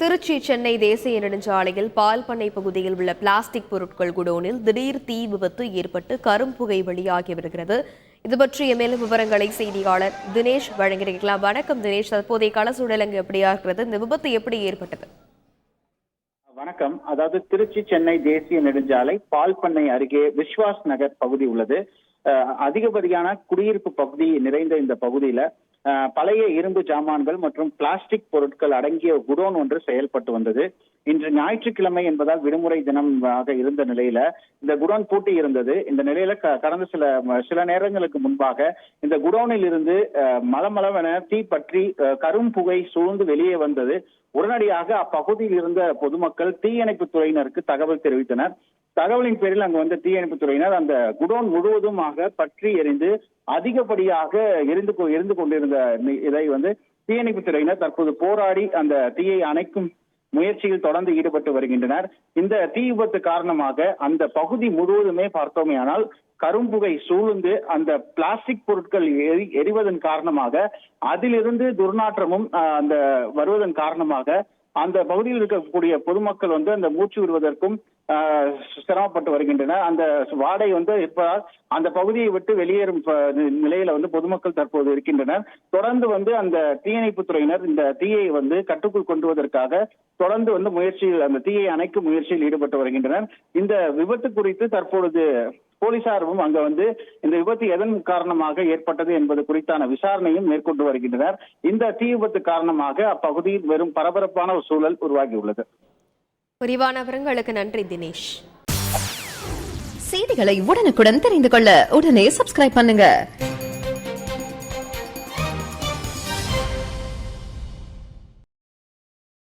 திருச்சி சென்னை தேசிய நெடுஞ்சாலையில் பால் பண்ணை பகுதியில் உள்ள பிளாஸ்டிக் பொருட்கள் குடோனில் திடீர் தீ விபத்து ஏற்பட்டு கரும்புகை வெளியாகி வருகிறது. இது பற்றிய மேலும் விவரங்களை செய்தியாளர் தினேஷ் வழங்கியிருக்கலாம். வணக்கம் தினேஷ், தற்போதைய கள சூழல் அங்கு எப்படியா இருக்கிறது? இந்த விபத்து எப்படி ஏற்பட்டது? வணக்கம். அதாவது திருச்சி சென்னை தேசிய நெடுஞ்சாலை பால் பண்ணை அருகே விஸ்வாஸ் நகர் பகுதி உள்ளது. அதிகப்படியான குடியிருப்பு பகுதி நிறைந்த இந்த பகுதியில பழைய இரும்பு ஜாமான்கள் மற்றும் பிளாஸ்டிக் பொருட்கள் அடங்கிய குடோன் ஒன்று செயல்பட்டு வந்தது. இன்று ஞாயிற்றுக்கிழமை என்பதால் விடுமுறை தினமாக இருந்த நிலையில இந்த குடோன் பூட்டி இருந்தது. இந்த நிலையில கடந்த சில நேரங்களுக்கு முன்பாக இந்த குடோனில் இருந்து மளமளவென தீ பற்றி கரும்புகை சூழ்ந்து வெளியே வந்தது. உடனடியாக அப்பகுதியில் இருந்த பொதுமக்கள் தீயணைப்பு துறையினருக்கு தகவல் தெரிவித்தனர். தகவலின் பேரில் அங்கு வந்த தீயணைப்பு துறையினர் அந்த குடோன் முழுவதுமாக பற்றி எரிந்து அதிகப்படியாக எரிந்து கொண்டிருந்த இதை தீயணைப்பு துறையினர் தற்போது போராடி அந்த தீயை அணைக்கும் முயற்சியில் தொடர்ந்து ஈடுபட்டு வருகின்றனர். இந்த தீ விபத்து காரணமாக அந்த பகுதி முழுவதுமே பார்த்தோமேயானால் கரும்புகை சூழ்ந்து அந்த பிளாஸ்டிக் பொருட்கள் எரிவதன் காரணமாக அதிலிருந்து துர்நாற்றமும் அந்த வருவதன் காரணமாக அந்த பகுதியில் இருக்கக்கூடிய பொதுமக்கள் அந்த மூச்சு விடுவதற்கும் சிரமப்பட்டு வருகின்றனர். அந்த வாடை இருப்பதால் அந்த பகுதியை விட்டு வெளியேறும் நிலையில பொதுமக்கள் தற்போது இருக்கின்றனர். தொடர்ந்து அந்த தீயணைப்பு துறையினர் இந்த தீயை கட்டுக்குள் கொண்டுவதற்காக தொடர்ந்து முயற்சியில் அந்த தீயை அணைக்கும் முயற்சியில் ஈடுபட்டு வருகின்றனர். இந்த விபத்து குறித்து தற்பொழுது போலீசாரும் அங்க இந்த விபத்து எதன் காரணமாக ஏற்பட்டது என்பது குறித்தான விசாரணையும் மேற்கொண்டு வருகின்றனர். இந்த தீ விபத்து காரணமாக அப்பகுதியில் வெறும் பரபரப்பான ஒரு சூழல் உருவாகியுள்ளது. விரிவான விவரங்களுக்கு நன்றி தினேஷ். செய்திகளை உடனுக்குடன் தெரிந்து கொள்ள உடனே சப்ஸ்கிரைப் பண்ணுங்க.